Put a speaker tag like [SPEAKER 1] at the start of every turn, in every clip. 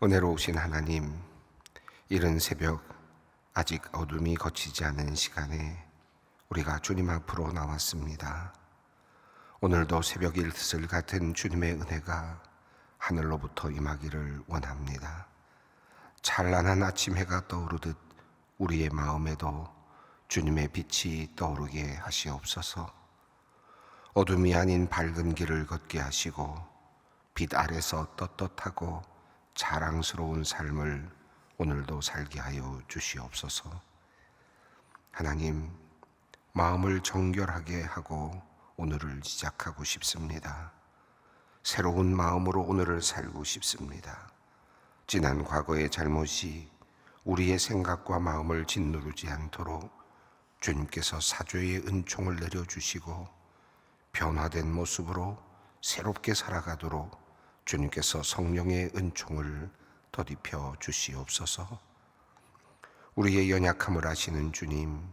[SPEAKER 1] 은혜로우신 하나님, 이른 새벽 아직 어둠이 걷히지 않은 시간에 우리가 주님 앞으로 나왔습니다. 오늘도 새벽 일슬 같은 주님의 은혜가 하늘로부터 임하기를 원합니다. 찬란한 아침 해가 떠오르듯 우리의 마음에도 주님의 빛이 떠오르게 하시옵소서. 어둠이 아닌 밝은 길을 걷게 하시고 빛 아래서 떳떳하고 자랑스러운 삶을 오늘도 살게 하여 주시옵소서. 하나님, 마음을 정결하게 하고 오늘을 시작하고 싶습니다. 새로운 마음으로 오늘을 살고 싶습니다. 지난 과거의 잘못이 우리의 생각과 마음을 짓누르지 않도록 주님께서 사죄의 은총을 내려주시고 변화된 모습으로 새롭게 살아가도록 주님께서 성령의 은총을 덧입혀 주시옵소서. 우리의 연약함을 아시는 주님,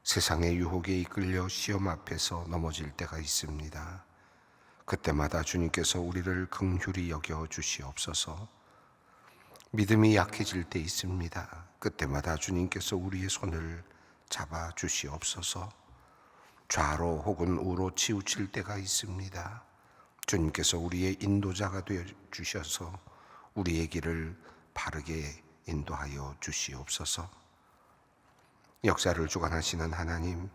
[SPEAKER 1] 세상의 유혹에 이끌려 시험 앞에서 넘어질 때가 있습니다. 그때마다 주님께서 우리를 긍휼히 여겨 주시옵소서. 믿음이 약해질 때 있습니다. 그때마다 주님께서 우리의 손을 잡아 주시옵소서. 좌로 혹은 우로 치우칠 때가 있습니다. 주님께서 우리의 인도자가 되어 주셔서 우리의 길을 바르게 인도하여 주시옵소서. 역사를 주관하시는 하나님,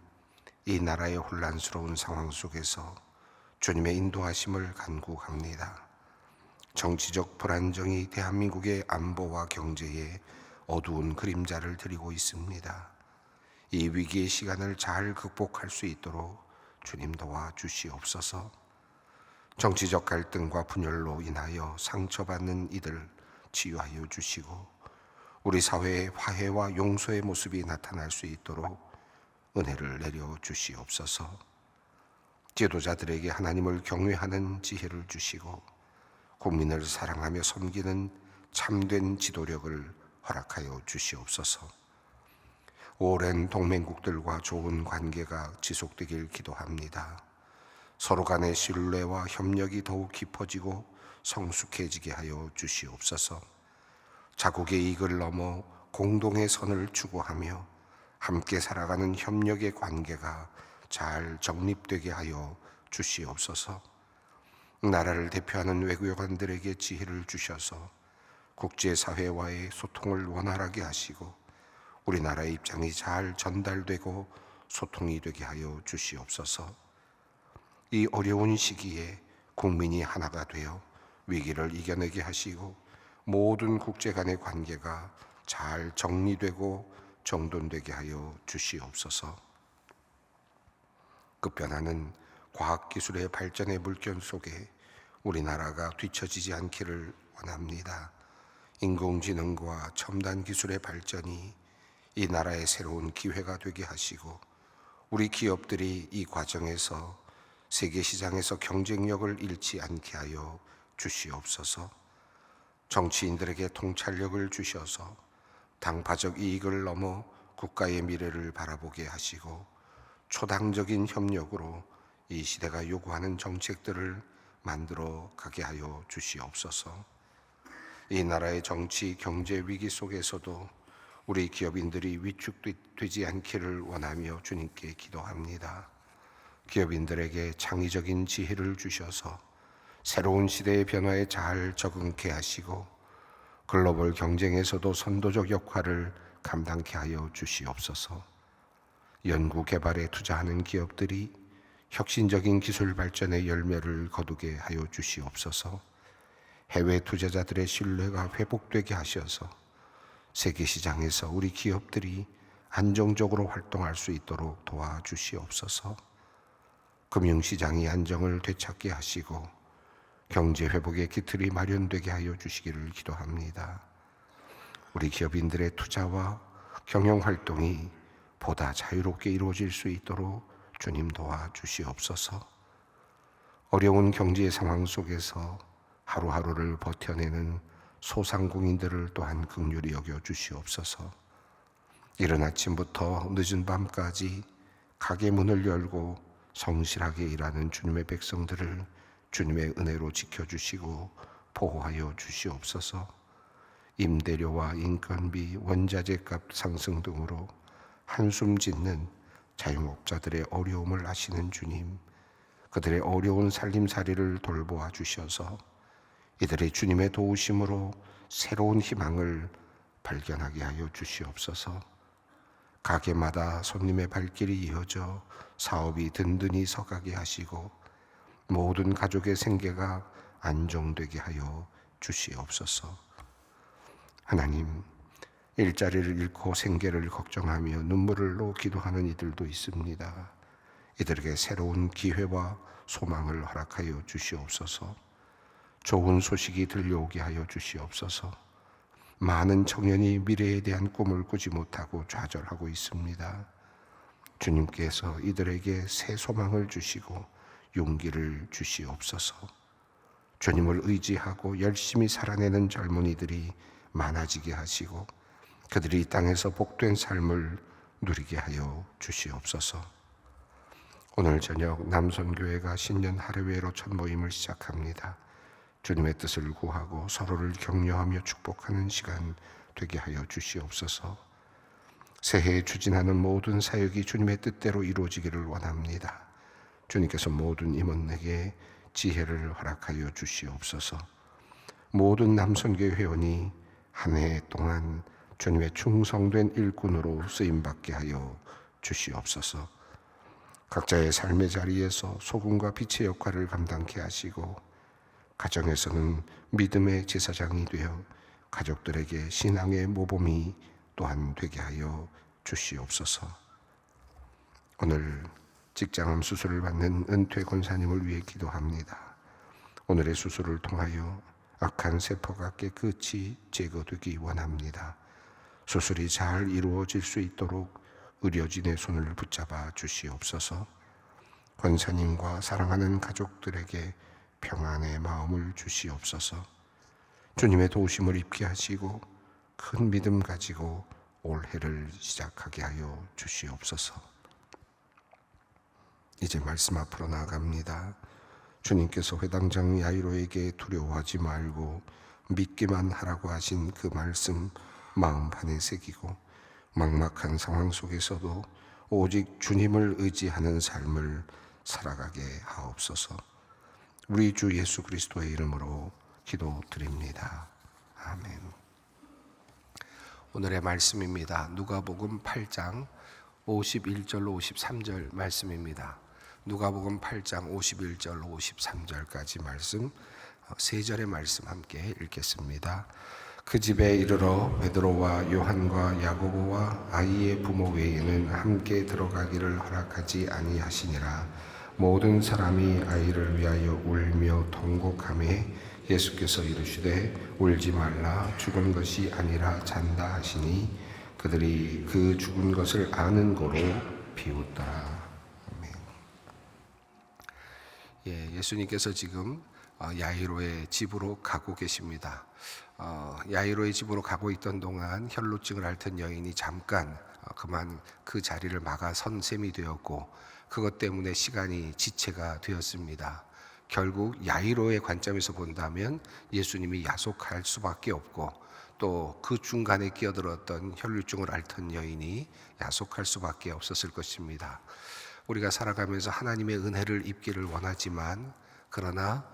[SPEAKER 1] 이 나라의 혼란스러운 상황 속에서 주님의 인도하심을 간구합니다. 정치적 불안정이 대한민국의 안보와 경제에 어두운 그림자를 드리고 있습니다. 이 위기의 시간을 잘 극복할 수 있도록 주님 도와 주시옵소서. 정치적 갈등과 분열로 인하여 상처받는 이들 치유하여 주시고 우리 사회의 화해와 용서의 모습이 나타날 수 있도록 은혜를 내려 주시옵소서. 지도자들에게 하나님을 경외하는 지혜를 주시고 국민을 사랑하며 섬기는 참된 지도력을 허락하여 주시옵소서. 오랜 동맹국들과 좋은 관계가 지속되길 기도합니다. 서로 간의 신뢰와 협력이 더욱 깊어지고 성숙해지게 하여 주시옵소서. 자국의 이익을 넘어 공동의 선을 추구하며 함께 살아가는 협력의 관계가 잘 정립되게 하여 주시옵소서. 나라를 대표하는 외교관들에게 지혜를 주셔서 국제사회와의 소통을 원활하게 하시고 우리나라의 입장이 잘 전달되고 소통이 되게 하여 주시옵소서. 이 어려운 시기에 국민이 하나가 되어 위기를 이겨내게 하시고 모든 국제 간의 관계가 잘 정리되고 정돈되게 하여 주시옵소서. 급변하는 과학기술의 발전의 물결 속에 우리나라가 뒤처지지 않기를 원합니다. 인공지능과 첨단 기술의 발전이 이 나라의 새로운 기회가 되게 하시고 우리 기업들이 이 과정에서 세계 시장에서 경쟁력을 잃지 않게 하여 주시옵소서. 정치인들에게 통찰력을 주셔서 당파적 이익을 넘어 국가의 미래를 바라보게 하시고 초당적인 협력으로 이 시대가 요구하는 정책들을 만들어 가게 하여 주시옵소서. 이 나라의 정치, 경제 위기 속에서도 우리 기업인들이 위축되지 않기를 원하며 주님께 기도합니다. 기업인들에게 창의적인 지혜를 주셔서 새로운 시대의 변화에 잘 적응케 하시고 글로벌 경쟁에서도 선도적 역할을 감당케 하여 주시옵소서. 연구 개발에 투자하는 기업들이 혁신적인 기술 발전의 열매를 거두게 하여 주시옵소서. 해외 투자자들의 신뢰가 회복되게 하셔서 세계 시장에서 우리 기업들이 안정적으로 활동할 수 있도록 도와주시옵소서. 금융시장이 안정을 되찾게 하시고 경제 회복의 기틀이 마련되게 하여 주시기를 기도합니다. 우리 기업인들의 투자와 경영 활동이 보다 자유롭게 이루어질 수 있도록 주님 도와주시옵소서. 어려운 경제 상황 속에서 하루하루를 버텨내는 소상공인들을 또한 긍휼히 여겨 주시옵소서. 이른 아침부터 늦은 밤까지 가게 문을 열고 성실하게 일하는 주님의 백성들을 주님의 은혜로 지켜주시고 보호하여 주시옵소서. 임대료와 인건비, 원자재값 상승 등으로 한숨 짓는 자영업자들의 어려움을 아시는 주님, 그들의 어려운 살림살이를 돌보아 주셔서 이들의 주님의 도우심으로 새로운 희망을 발견하게 하여 주시옵소서. 가게마다 손님의 발길이 이어져 사업이 든든히 서가게 하시고 모든 가족의 생계가 안정되게 하여 주시옵소서. 하나님, 일자리를 잃고 생계를 걱정하며 눈물로 기도하는 이들도 있습니다. 이들에게 새로운 기회와 소망을 허락하여 주시옵소서. 좋은 소식이 들려오게 하여 주시옵소서. 많은 청년이 미래에 대한 꿈을 꾸지 못하고 좌절하고 있습니다. 주님께서 이들에게 새 소망을 주시고 용기를 주시옵소서. 주님을 의지하고 열심히 살아내는 젊은이들이 많아지게 하시고 그들이 이 땅에서 복된 삶을 누리게 하여 주시옵소서. 오늘 저녁 남선교회가 신년 할애회로 첫 모임을 시작합니다. 주님의 뜻을 구하고 서로를 격려하며 축복하는 시간 되게 하여 주시옵소서. 새해에 추진하는 모든 사역이 주님의 뜻대로 이루어지기를 원합니다. 주님께서 모든 임원에게 지혜를 허락하여 주시옵소서. 모든 남선교회 회원이 한 해 동안 주님의 충성된 일꾼으로 쓰임받게 하여 주시옵소서. 각자의 삶의 자리에서 소금과 빛의 역할을 감당케 하시고 가정에서는 믿음의 제사장이 되어 가족들에게 신앙의 모범이 또한 되게 하여 주시옵소서. 오늘 직장암 수술을 받는 은퇴 권사님을 위해 기도합니다. 오늘의 수술을 통하여 악한 세포가 깨끗이 제거되기 원합니다. 수술이 잘 이루어질 수 있도록 의료진의 손을 붙잡아 주시옵소서. 권사님과 사랑하는 가족들에게 평안의 마음을 주시옵소서. 주님의 도우심을 입게 하시고 큰 믿음 가지고 올해를 시작하게 하여 주시옵소서. 이제 말씀 앞으로 나아갑니다. 주님께서 회당장 야이로에게 두려워하지 말고 믿기만 하라고 하신 그 말씀 마음판에 새기고 막막한 상황 속에서도 오직 주님을 의지하는 삶을 살아가게 하옵소서. 우리 주 예수 그리스도의 이름으로 기도드립니다. 아멘. 오늘의 말씀입니다. 누가복음 8장 51절로 53절 말씀입니다. 누가복음 8장 51절로 53절까지 말씀, 세 절의 말씀 함께 읽겠습니다. 그 집에 이르러 베드로와 요한과 야고보와 아이의 부모 외에는 함께 들어가기를 허락하지 아니하시니라. 모든 사람이 아이를 위하여 울며 통곡하매 예수께서 이르시되 울지 말라, 죽은 것이 아니라 잔다 하시니 그들이 그 죽은 것을 아는 고로 비웃더라. 아멘. 예수님께서 지금 야이로의 집으로 가고 계십니다. 야이로의 집으로 가고 있던 동안 혈루증을 앓던 여인이 잠깐 그만 그 자리를 막아선 셈이 되었고 그것 때문에 시간이 지체가 되었습니다. 결국 야이로의 관점에서 본다면 예수님이 야속할 수밖에 없고 또 그 중간에 끼어들었던 혈루증을 앓던 여인이 야속할 수밖에 없었을 것입니다. 우리가 살아가면서 하나님의 은혜를 입기를 원하지만 그러나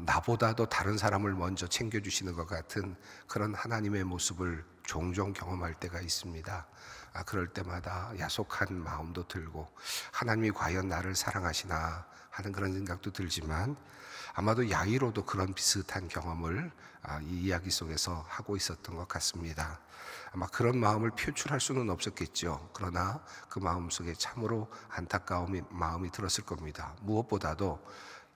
[SPEAKER 1] 나보다도 다른 사람을 먼저 챙겨주시는 것 같은 그런 하나님의 모습을 종종 경험할 때가 있습니다. 그럴 때마다 야속한 마음도 들고 하나님이 과연 나를 사랑하시나 하는 그런 생각도 들지만 아마도 야이로도 그런 비슷한 경험을 이 이야기 속에서 하고 있었던 것 같습니다. 아마 그런 마음을 표출할 수는 없었겠죠. 그러나 그 마음속에 참으로 안타까운 마음이 들었을 겁니다. 무엇보다도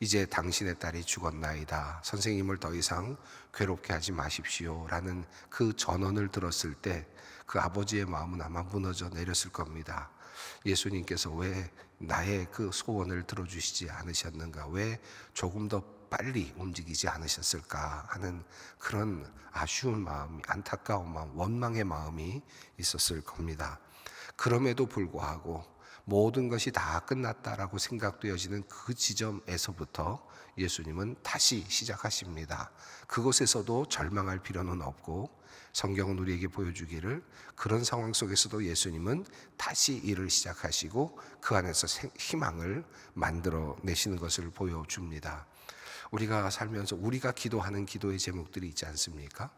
[SPEAKER 1] 이제 당신의 딸이 죽었나이다. 선생님을 더 이상 괴롭게 하지 마십시오. 라는 그 전언을 들었을 때 그 아버지의 마음은 아마 무너져 내렸을 겁니다. 예수님께서 왜 나의 그 소원을 들어주시지 않으셨는가? 왜 조금 더 빨리 움직이지 않으셨을까? 하는 그런 아쉬운 마음, 안타까운 마음, 원망의 마음이 있었을 겁니다. 그럼에도 불구하고 모든 것이 다 끝났다라고 생각되어지는 그 지점에서부터 예수님은 다시 시작하십니다. 그곳에서도 절망할 필요는 없고, 성경은 우리에게 보여주기를 그런 상황 속에서도 예수님은 다시 일을 시작하시고 그 안에서 희망을 만들어 내시는 것을 보여줍니다. 우리가 살면서 우리가 기도하는 기도의 제목들이 있지 않습니까?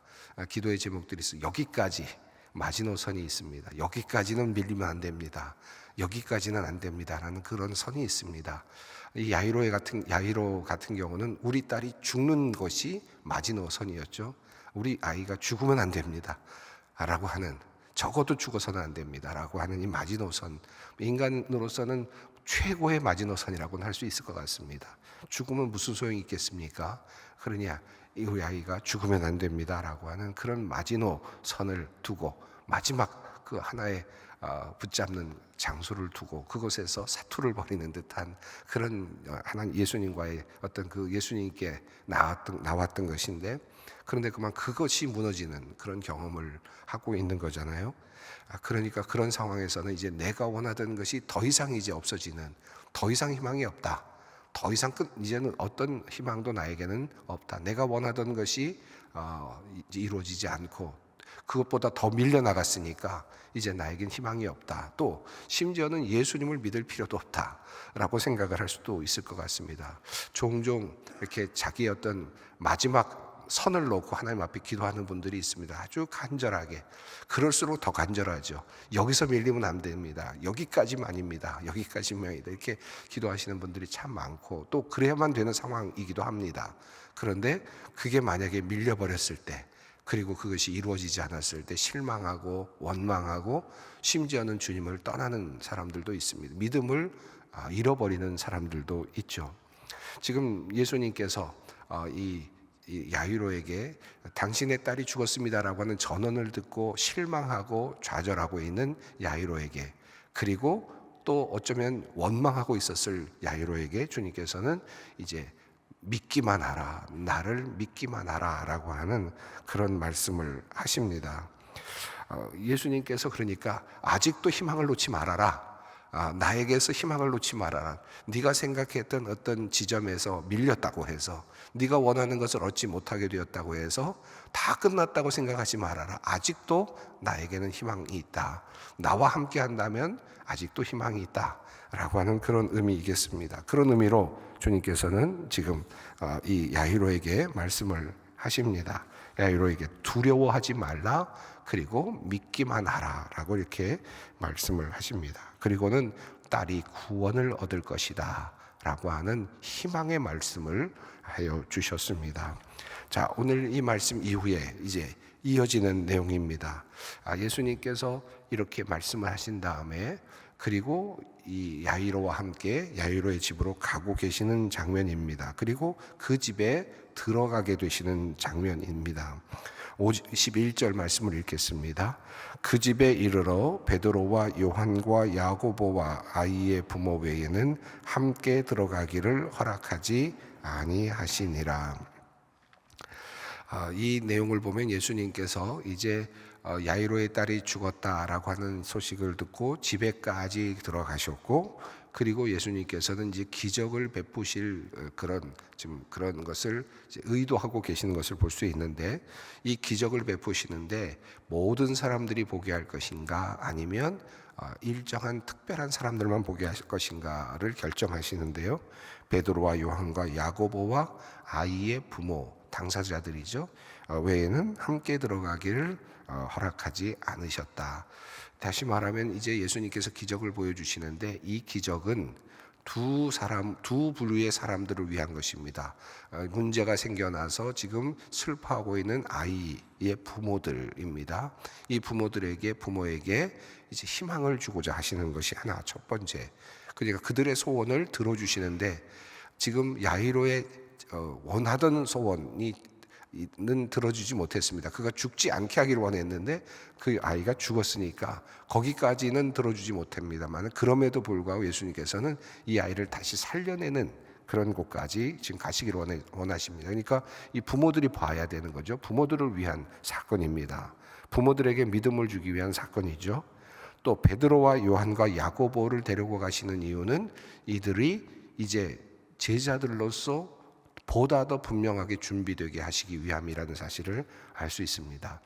[SPEAKER 1] 기도의 제목들이 있어요. 여기까지 마지노선이 있습니다. 여기까지는 밀리면 안 됩니다. 여기까지는 안 됩니다라는 그런 선이 있습니다. 이 야이로 같은 경우는 우리 딸이 죽는 것이 마지노선이었죠. 우리 아이가 죽으면 안 됩니다 라고 하는, 적어도 죽어서는 안 됩니다 라고 하는 이 마지노선, 인간으로서는 최고의 마지노선이라고는 할 수 있을 것 같습니다. 죽으면 무슨 소용이 있겠습니까? 그러냐, 우리 아이가 죽으면 안 됩니다 라고 하는 그런 마지노선을 두고, 마지막 그 하나의 붙잡는 장소를 두고 그곳에서 사투를 벌이는 듯한 그런 하나님 예수님과의 어떤 그 예수님께 나왔던 것인데, 그런데 그것이 무너지는 그런 경험을 하고 있는 거잖아요. 그러니까 그런 상황에서는 이제 내가 원하던 것이 더 이상 이제 없어지는, 더 이상 희망이 없다. 더 이상 이제는 어떤 희망도 나에게는 없다. 내가 원하던 것이 이루어지지 않고 그것보다 더 밀려나갔으니까 이제 나에겐 희망이 없다. 또 심지어는 예수님을 믿을 필요도 없다라고 생각을 할 수도 있을 것 같습니다. 종종 이렇게 자기의 어떤 마지막 선을 놓고 하나님 앞에 기도하는 분들이 있습니다. 아주 간절하게. 그럴수록 더 간절하죠. 여기서 밀리면 안 됩니다. 여기까지만입니다. 여기까지만이다. 이렇게 기도하시는 분들이 참 많고, 또 그래야만 되는 상황이기도 합니다. 그런데 그게 만약에 밀려버렸을 때, 그리고 그것이 이루어지지 않았을 때 실망하고 원망하고, 심지어는 주님을 떠나는 사람들도 있습니다. 믿음을 잃어버리는 사람들도 있죠. 지금 예수님께서 이 야이로에게 당신의 딸이 죽었습니다라고 하는 전언을 듣고 실망하고 좌절하고 있는 야이로에게, 그리고 또 어쩌면 원망하고 있었을 야이로에게 주님께서는 이제 믿기만 하라, 나를 믿기만 하라 라고 하는 그런 말씀을 하십니다. 예수님께서 그러니까 아직도 희망을 놓지 말아라, 나에게서 희망을 놓지 말아라. 네가 생각했던 어떤 지점에서 밀렸다고 해서, 네가 원하는 것을 얻지 못하게 되었다고 해서 다 끝났다고 생각하지 말아라. 아직도 나에게는 희망이 있다. 나와 함께 한다면 아직도 희망이 있다 라고 하는 그런 의미이겠습니다. 그런 의미로 주님께서는 지금 이 야이로에게 말씀을 하십니다. 야이로에게 두려워하지 말라, 그리고 믿기만 하라 라고 이렇게 말씀을 하십니다. 그리고는 딸이 구원을 얻을 것이다 라고 하는 희망의 말씀을 하여 주셨습니다. 자, 오늘 이 말씀 이후에 이제 이어지는 내용입니다. 예수님께서 이렇게 말씀을 하신 다음에, 그리고 이 야이로와 함께 야이로의 집으로 가고 계시는 장면입니다. 그리고 그 집에 들어가게 되시는 장면입니다. 51절 말씀을 읽겠습니다. 그 집에 이르러 베드로와 요한과 야고보와 아이의 부모 외에는 함께 들어가기를 허락하지 아니하시니라. 이 내용을 보면 예수님께서 이제 야이로의 딸이 죽었다라고 하는 소식을 듣고 집에까지 들어가셨고, 그리고 예수님께서는 이제 기적을 베푸실 그런 것을 이제 의도하고 계시는 것을 볼 수 있는데, 이 기적을 베푸시는데 모든 사람들이 보게 할 것인가, 아니면 일정한 특별한 사람들만 보게 할 것인가를 결정하시는데요. 베드로와 요한과 야고보와 아이의 부모, 당사자들이죠, 외에는 함께 들어가기를 허락하지 않으셨다. 다시 말하면 이제 예수님께서 기적을 보여주시는데, 이 기적은 두 부류의 사람들을 위한 것입니다. 문제가 생겨나서 지금 슬퍼하고 있는 아이의 부모들입니다. 이 부모에게 이제 희망을 주고자 하시는 것이 하나, 첫 번째. 그러니까 그들의 소원을 들어주시는데, 지금 야이로의 원하던 소원이 는 들어주지 못했습니다. 그가 죽지 않게 하기를 원했는데 그 아이가 죽었으니까 거기까지는 들어주지 못합니다만, 그럼에도 불구하고 예수님께서는 이 아이를 다시 살려내는 그런 곳까지 지금 가시기를 원하십니다. 그러니까 이 부모들이 봐야 되는 거죠. 부모들을 위한 사건입니다. 부모들에게 믿음을 주기 위한 사건이죠. 또 베드로와 요한과 야고보를 데리고 가시는 이유는 이들이 이제 제자들로서 보다 더 분명하게 준비되게 하시기 위함이라는 사실을 알 수 있습니다.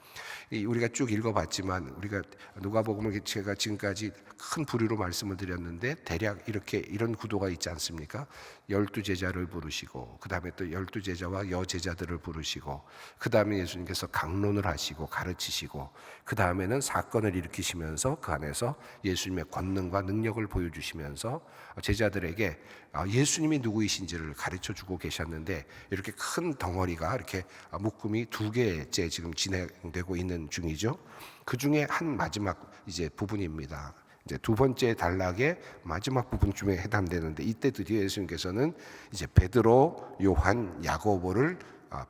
[SPEAKER 1] 우리가 쭉 읽어봤지만 우리가 누가복음을 제가 지금까지 큰 부류로 말씀을 드렸는데 대략 이런 구도가 있지 않습니까? 12제자를 부르시고 그 다음에 또 12제자와 여제자들을 부르시고 그 다음에 예수님께서 강론을 하시고 가르치시고 그 다음에는 사건을 일으키시면서 그 안에서 예수님의 권능과 능력을 보여주시면서 제자들에게 예수님이 누구이신지를 가르쳐주고 계셨는데 이렇게 큰 덩어리가 이렇게 묶음이 2개째 지금 진행되고 있는 중이죠. 그 중에 한 마지막 이제 부분입니다. 이제 2번째 단락의 마지막 부분쯤에 해당되는데 이때 드디어 예수님께서는 이제 베드로, 요한, 야고보를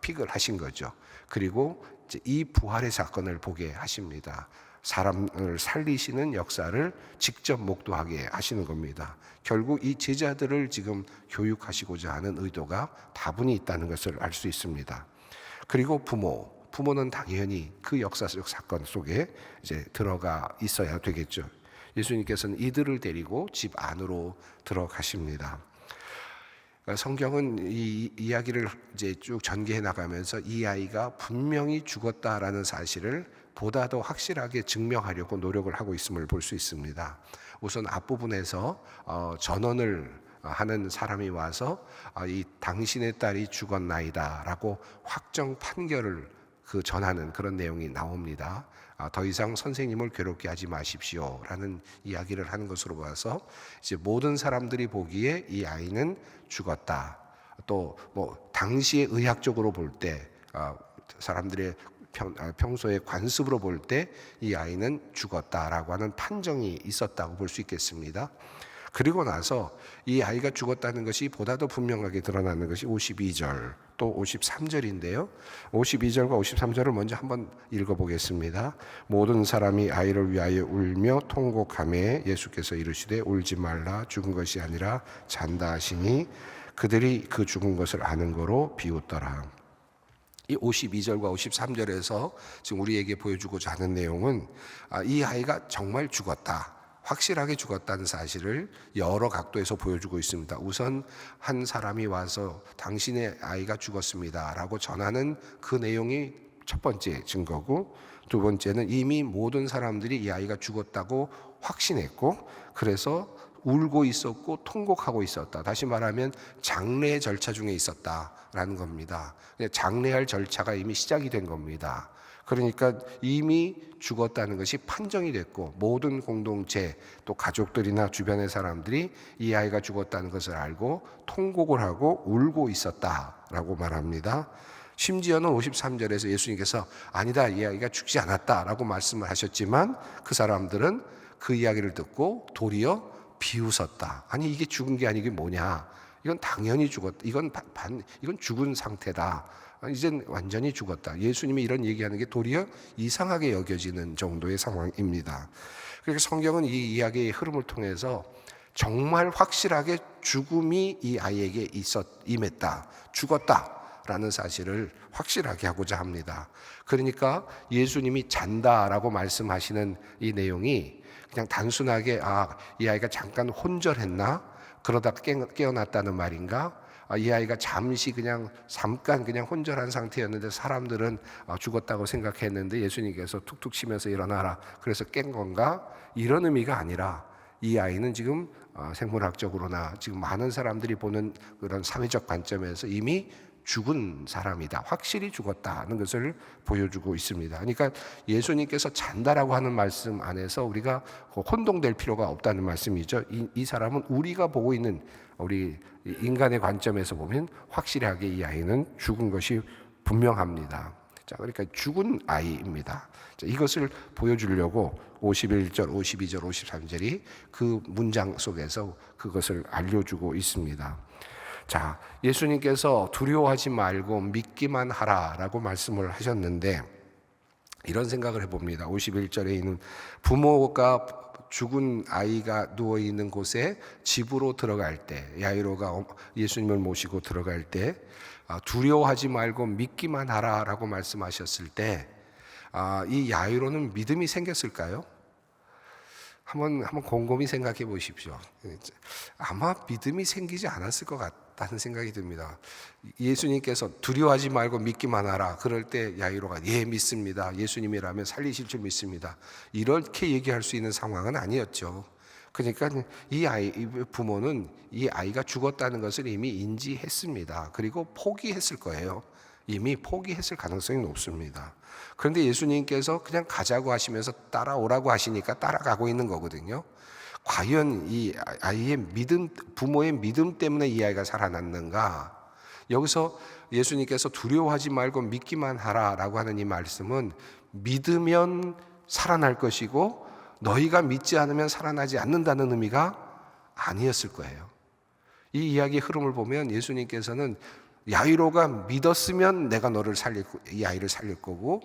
[SPEAKER 1] 픽을 하신 거죠. 그리고 이제 이 부활의 사건을 보게 하십니다. 사람을 살리시는 역사를 직접 목도하게 하시는 겁니다. 결국 이 제자들을 지금 교육하시고자 하는 의도가 다분히 있다는 것을 알 수 있습니다. 그리고 부모는 당연히 그 역사적 사건 속에 이제 들어가 있어야 되겠죠. 예수님께서는 이들을 데리고 집 안으로 들어가십니다. 성경은 이 이야기를 이제 쭉 전개해 나가면서 이 아이가 분명히 죽었다라는 사실을 보다 더 확실하게 증명하려고 노력을 하고 있음을 볼 수 있습니다. 우선 앞부분에서 전언을 하는 사람이 와서 이 당신의 딸이 죽었나이다라고 확정 판결을 전하는 그런 내용이 나옵니다. 더 이상 선생님을 괴롭게 하지 마십시오라는 이야기를 하는 것으로 봐서 이제 모든 사람들이 보기에 이 아이는 죽었다. 또 뭐 당시에 의학적으로 볼 때 사람들의 평소에 관습으로 볼 때 이 아이는 죽었다라고 하는 판정이 있었다고 볼 수 있겠습니다. 그리고 나서 이 아이가 죽었다는 것이 보다 더 분명하게 드러나는 것이 52절 또 53절인데요. 52절과 53절을 먼저 한번 읽어보겠습니다. 모든 사람이 아이를 위하여 울며 통곡하매 예수께서 이르시되 울지 말라 죽은 것이 아니라 잔다 하시니 그들이 그 죽은 것을 아는 거로 비웃더라. 이 52절과 53절에서 지금 우리에게 보여주고자 하는 내용은 이 아이가 정말 죽었다, 확실하게 죽었다는 사실을 여러 각도에서 보여주고 있습니다. 우선 한 사람이 와서 당신의 아이가 죽었습니다 라고 전하는 그 내용이 첫 번째 증거고, 두 번째는 이미 모든 사람들이 이 아이가 죽었다고 확신했고 그래서 울고 있었고 통곡하고 있었다. 다시 말하면 장례 절차 중에 있었다라는 겁니다. 장례할 절차가 이미 시작이 된 겁니다. 그러니까 이미 죽었다는 것이 판정이 됐고 모든 공동체 또 가족들이나 주변의 사람들이 이 아이가 죽었다는 것을 알고 통곡을 하고 울고 있었다라고 말합니다. 심지어는 53절에서 예수님께서 아니다, 이 아이가 죽지 않았다라고 말씀을 하셨지만 그 사람들은 그 이야기를 듣고 도리어 비웃었다. 아니 이게 죽은 게 아니게 뭐냐? 이건 당연히 죽었다. 이건 죽은 상태다. 이젠 완전히 죽었다. 예수님이 이런 얘기하는 게 도리어 이상하게 여겨지는 정도의 상황입니다. 그러니까 성경은 이 이야기의 흐름을 통해서 정말 확실하게 죽음이 이 아이에게 임했다. 죽었다라는 사실을 확실하게 하고자 합니다. 그러니까 예수님이 잔다라고 말씀하시는 이 내용이 그냥 단순하게 이 아이가 잠깐 혼절했나? 그러다 깨어났다는 말인가? 이 아이가 잠시 잠깐 혼절한 상태였는데 사람들은 죽었다고 생각했는데 예수님께서 툭툭 치면서 일어나라 그래서 깬 건가? 이런 의미가 아니라 이 아이는 지금 생물학적으로나 지금 많은 사람들이 보는 그런 사회적 관점에서 이미 죽은 사람이다. 확실히 죽었다는 것을 보여주고 있습니다. 그러니까 예수님께서 잔다라고 하는 말씀 안에서 우리가 혼동될 필요가 없다는 말씀이죠. 이 사람은 우리가 보고 있는 우리 인간의 관점에서 보면 확실하게 이 아이는 죽은 것이 분명합니다. 자, 그러니까 죽은 아이입니다. 자, 이것을 보여주려고 51절, 52절, 53절이 그 문장 속에서 그것을 알려주고 있습니다. 자, 예수님께서 두려워하지 말고 믿기만 하라라고 말씀을 하셨는데 이런 생각을 해봅니다. 51절에 있는 부모가 죽은 아이가 누워있는 곳에 집으로 들어갈 때 야이로가 예수님을 모시고 들어갈 때 두려워하지 말고 믿기만 하라라고 말씀하셨을 때 이 야이로는 믿음이 생겼을까요? 한번 곰곰이 생각해 보십시오. 아마 믿음이 생기지 않았을 것 같다는 생각이 듭니다. 예수님께서 두려워하지 말고 믿기만 하라. 그럴 때 야이로가 예 믿습니다. 예수님이라면 살리실 줄 믿습니다. 이렇게 얘기할 수 있는 상황은 아니었죠. 그러니까 이 부모는 이 아이가 죽었다는 것을 이미 인지했습니다. 그리고 포기했을 거예요. 이미 포기했을 가능성이 높습니다. 그런데 예수님께서 그냥 가자고 하시면서 따라오라고 하시니까 따라가고 있는 거거든요. 과연 이 아이의 믿음, 부모의 믿음 때문에 이 아이가 살아났는가? 여기서 예수님께서 두려워하지 말고 믿기만 하라라고 하는 이 말씀은 믿으면 살아날 것이고 너희가 믿지 않으면 살아나지 않는다는 의미가 아니었을 거예요. 이 이야기의 흐름을 보면 예수님께서는 야이로가 믿었으면 내가 너를 이 아이를 살릴 거고,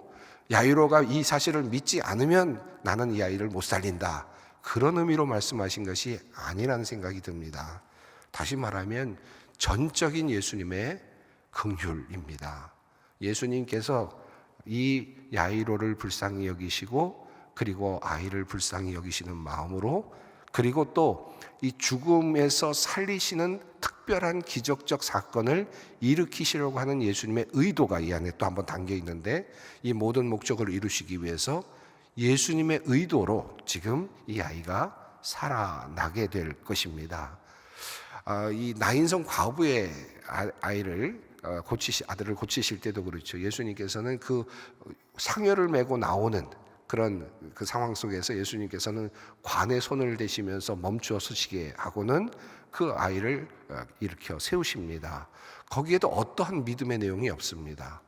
[SPEAKER 1] 야이로가 이 사실을 믿지 않으면 나는 이 아이를 못 살린다. 그런 의미로 말씀하신 것이 아니라는 생각이 듭니다. 다시 말하면 전적인 예수님의 긍휼입니다. 예수님께서 이 야이로를 불쌍히 여기시고 그리고 아이를 불쌍히 여기시는 마음으로, 그리고 또 이 죽음에서 살리시는 특별한 기적적 사건을 일으키시려고 하는 예수님의 의도가 이 안에 또 한번 담겨 있는데, 이 모든 목적을 이루시기 위해서 예수님의 의도로 지금 이 아이가 살아나게 될 것입니다. 이 나인성 과부의 아들을 고치실 때도 그렇죠. 예수님께서는 그 상여를 메고 나오는 그런 그 상황 속에서 예수님께서는 관에 손을 대시면서 멈추어 서시게 하고는 그 아이를 일으켜 세우십니다. 거기에도 어떠한 믿음의 내용이 없습니다.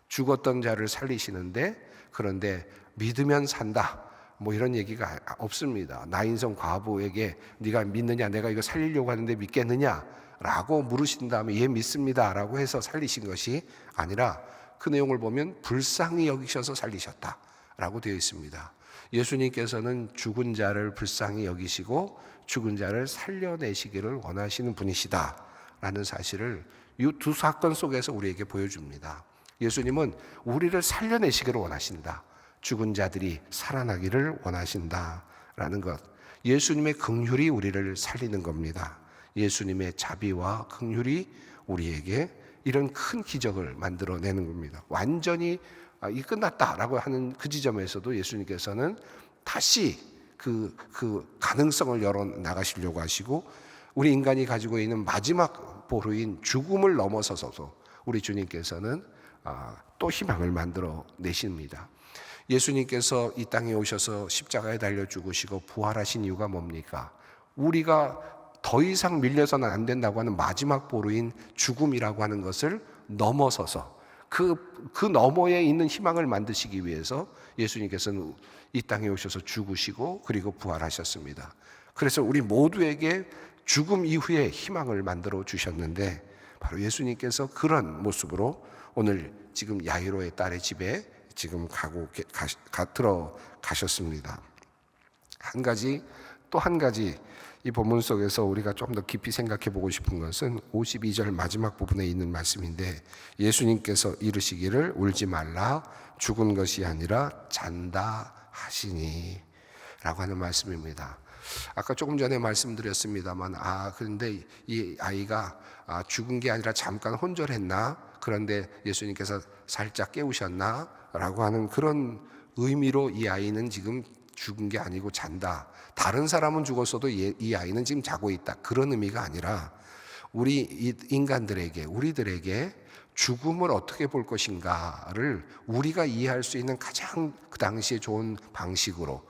[SPEAKER 1] 죽었던 자를 살리시는데, 그런데 믿으면 산다 뭐 이런 얘기가 없습니다. 나인성 과부에게 네가 믿느냐, 내가 이거 살리려고 하는데 믿겠느냐 라고 물으신 다음에 예 믿습니다 라고 해서 살리신 것이 아니라, 그 내용을 보면 불쌍히 여기셔서 살리셨다 라고 되어 있습니다. 예수님께서는 죽은 자를 불쌍히 여기시고 죽은 자를 살려내시기를 원하시는 분이시다 라는 사실을 이 두 사건 속에서 우리에게 보여줍니다. 예수님은 우리를 살려내시기를 원하신다. 죽은 자들이 살아나기를 원하신다 라는 것. 예수님의 긍휼이 우리를 살리는 겁니다. 예수님의 자비와 긍휼이 우리에게 이런 큰 기적을 만들어내는 겁니다. 완전히 이 끝났다라고 하는 그 지점에서도 예수님께서는 다시 그 가능성을 열어 나가시려고 하시고, 우리 인간이 가지고 있는 마지막 보루인 죽음을 넘어서서도 우리 주님께서는 또 희망을 만들어 내십니다. 예수님께서 이 땅에 오셔서 십자가에 달려 죽으시고 부활하신 이유가 뭡니까? 우리가 더 이상 밀려서는 안 된다고 하는 마지막 보루인 죽음이라고 하는 것을 넘어서서 그 너머에 있는 희망을 만드시기 위해서 예수님께서는 이 땅에 오셔서 죽으시고 그리고 부활하셨습니다. 그래서 우리 모두에게 죽음 이후에 희망을 만들어 주셨는데, 바로 예수님께서 그런 모습으로 오늘 지금 야이로의 딸의 집에 지금 들어가셨습니다. 또 한 가지 이 본문 속에서 우리가 좀 더 깊이 생각해 보고 싶은 것은 52절 마지막 부분에 있는 말씀인데, 예수님께서 이르시기를 울지 말라, 죽은 것이 아니라 잔다 하시니 라고 하는 말씀입니다. 아까 조금 전에 말씀드렸습니다만, 그런데 이 아이가 죽은 게 아니라 잠깐 혼절했나? 그런데 예수님께서 살짝 깨우셨나? 라고 하는 그런 의미로 이 아이는 지금 죽은 게 아니고 잔다. 다른 사람은 죽었어도 이 아이는 지금 자고 있다. 그런 의미가 아니라, 우리 인간들에게, 우리들에게 죽음을 어떻게 볼 것인가를 우리가 이해할 수 있는 가장 그 당시에 좋은 방식으로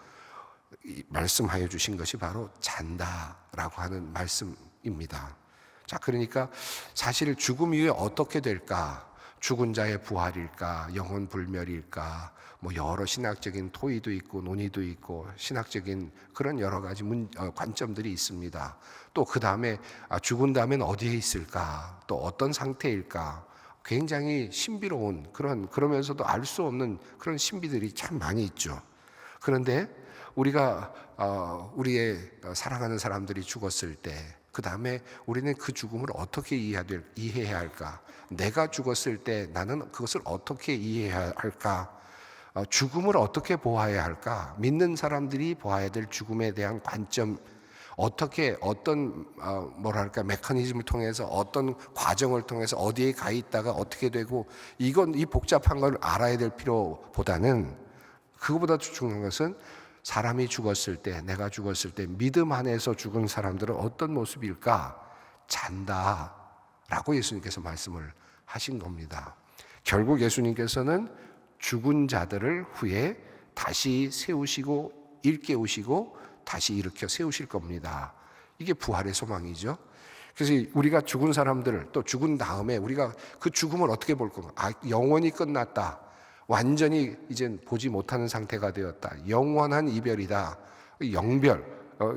[SPEAKER 1] 말씀하여 주신 것이 바로 잔다라고 하는 말씀입니다. 자, 그러니까 사실 죽음 이후에 어떻게 될까? 죽은 자의 부활일까? 영혼 불멸일까? 뭐 여러 신학적인 토의도 있고 논의도 있고 신학적인 그런 여러 가지 관점들이 있습니다. 또 그 다음에 죽은 다음엔 어디에 있을까? 또 어떤 상태일까? 굉장히 신비로운 그러면서도 알 수 없는 그런 신비들이 참 많이 있죠. 그런데 우리가 우리의 사랑하는 사람들이 죽었을 때, 그 다음에 우리는 그 죽음을 어떻게 이해해야 할까? 내가 죽었을 때 나는 그것을 어떻게 이해해야 할까? 죽음을 어떻게 보아야 할까? 믿는 사람들이 보아야 될 죽음에 대한 관점, 어떻게 어떤 메커니즘을 통해서 어떤 과정을 통해서 어디에 가 있다가 어떻게 되고, 이건 이 복잡한 걸 알아야 될 필요보다는, 그거보다 중요한 것은 사람이 죽었을 때, 내가 죽었을 때 믿음 안에서 죽은 사람들은 어떤 모습일까? 잔다라고 예수님께서 말씀을 하신 겁니다. 결국 예수님께서는 죽은 자들을 후에 다시 세우시고 일깨우시고 다시 일으켜 세우실 겁니다. 이게 부활의 소망이죠. 그래서 우리가 죽은 사람들, 또 죽은 다음에 우리가 그 죽음을 어떻게 볼 건가? 영원히 끝났다. 완전히 이제 보지 못하는 상태가 되었다. 영원한 이별이다. 영별,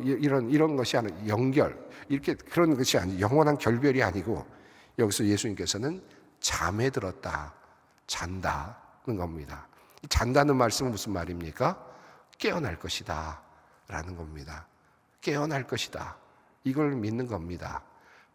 [SPEAKER 1] 이런 것이 아니라 연결, 이렇게 그런 것이 아니고 영원한 결별이 아니고, 여기서 예수님께서는 잠에 들었다, 잔다는 겁니다. 잔다는 말씀은 무슨 말입니까? 깨어날 것이다 라는 겁니다. 깨어날 것이다, 이걸 믿는 겁니다.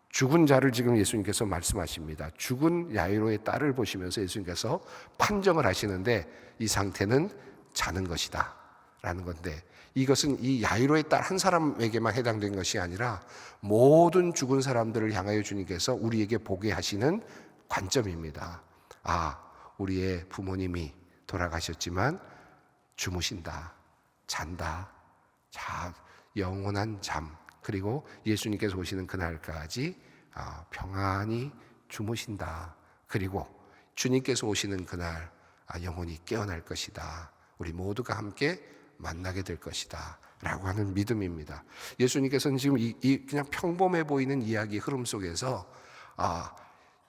[SPEAKER 1] 죽은 자를 지금 예수님께서 말씀하십니다. 죽은 야이로의 딸을 보시면서 예수님께서 판정을 하시는데, 이 상태는 자는 것이다 라는 건데, 이것은 이 야이로의 딸 한 사람에게만 해당된 것이 아니라 모든 죽은 사람들을 향하여 주님께서 우리에게 보게 하시는 관점입니다. 우리의 부모님이 돌아가셨지만 주무신다, 잔다, 영원한 잠, 그리고 예수님께서 오시는 그날까지 평안히 주무신다. 그리고 주님께서 오시는 그날 영원히 깨어날 것이다. 우리 모두가 함께 만나게 될 것이다 라고 하는 믿음입니다. 예수님께서는 지금 이 그냥 평범해 보이는 이야기 흐름 속에서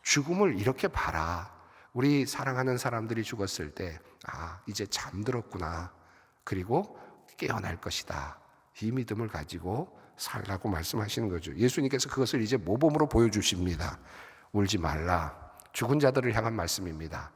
[SPEAKER 1] 죽음을 이렇게 봐라. 우리 사랑하는 사람들이 죽었을 때 이제 잠들었구나, 그리고 깨어날 것이다, 이 믿음을 가지고 살라고 말씀하시는 거죠. 예수님께서 그것을 이제 모범으로 보여주십니다. 울지 말라. 죽은 자들을 향한 말씀입니다.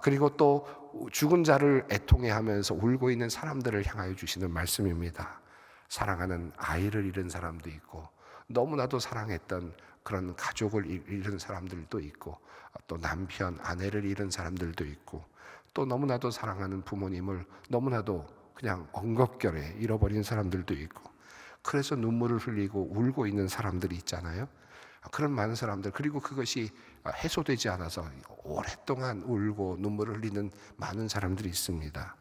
[SPEAKER 1] 그리고 또 죽은 자를 애통해하면서 울고 있는 사람들을 향하여 주시는 말씀입니다. 사랑하는 아이를 잃은 사람도 있고, 너무나도 사랑했던 그런 가족을 잃은 사람들도 있고, 또 남편, 아내를 잃은 사람들도 있고, 또 너무나도 사랑하는 부모님을 너무나도 그냥 엉겁결에 잃어버린 사람들도 있고, 그래서 눈물을 흘리고 울고 있는 사람들이 있잖아요. 그런 많은 사람들, 그리고 그것이 해소되지 않아서 오랫동안 울고 눈물을 흘리는 많은 사람들이 있습니다.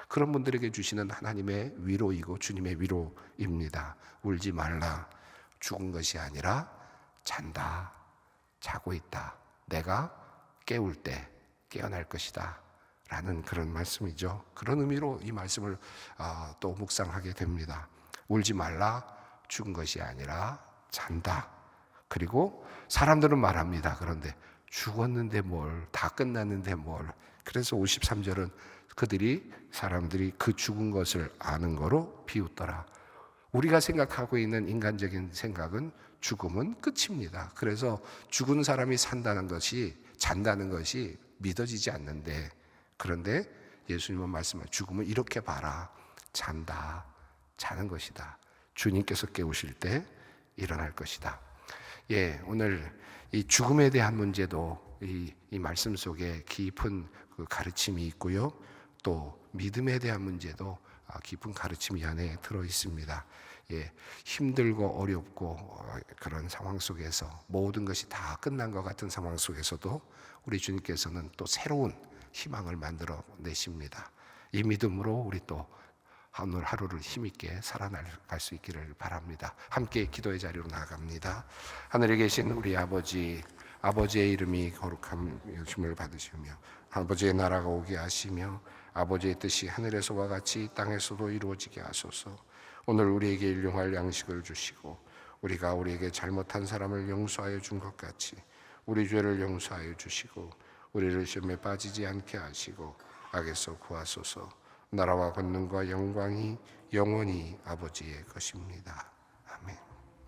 [SPEAKER 1] 그런 분들에게 주시는 하나님의 위로이고 주님의 위로입니다. 울지 말라. 죽은 것이 아니라 잔다, 자고 있다. 내가 깨울 때 깨어날 것이다 라는 그런 말씀이죠. 그런 의미로 이 말씀을 또 묵상하게 됩니다. 울지 말라. 죽은 것이 아니라 잔다. 그리고 사람들은 말합니다. 그런데 죽었는데 뭘, 다 끝났는데 뭘. 그래서 53절은 사람들이 그 죽은 것을 아는 거로 비웃더라. 우리가 생각하고 있는 인간적인 생각은 죽음은 끝입니다. 그래서 죽은 사람이 산다는 것이, 잔다는 것이 믿어지지 않는데, 그런데 예수님은 말씀하시죠. 죽음은 이렇게 봐라. 잔다. 자는 것이다. 주님께서 깨우실 때 일어날 것이다. 오늘 이 죽음에 대한 문제도 이 말씀 속에 깊은 그 가르침이 있고요. 또 믿음에 대한 문제도 깊은 가르침이 안에 들어 있습니다. 힘들고 어렵고 그런 상황 속에서, 모든 것이 다 끝난 것 같은 상황 속에서도 우리 주님께서는 또 새로운 희망을 만들어 내십니다. 이 믿음으로 우리 또 오늘 하루를 힘있게 살아갈 수 있기를 바랍니다. 함께 기도의 자리로 나아갑니다. 하늘에 계신 우리 아버지의 이름이 거룩함을 받으시며 아버지의 나라가 오게 하시며 아버지의 뜻이 하늘에서와 같이 땅에서도 이루어지게 하소서. 오늘 우리에게 일용할 양식을 주시고, 우리가 우리에게 잘못한 사람을 용서하여 준 것 같이 우리 죄를 용서하여 주시고, 우리를 시험에 빠지지 않게 하시고 악에서 구하소서. 나라와 권능과 영광이 영원히 아버지의 것입니다.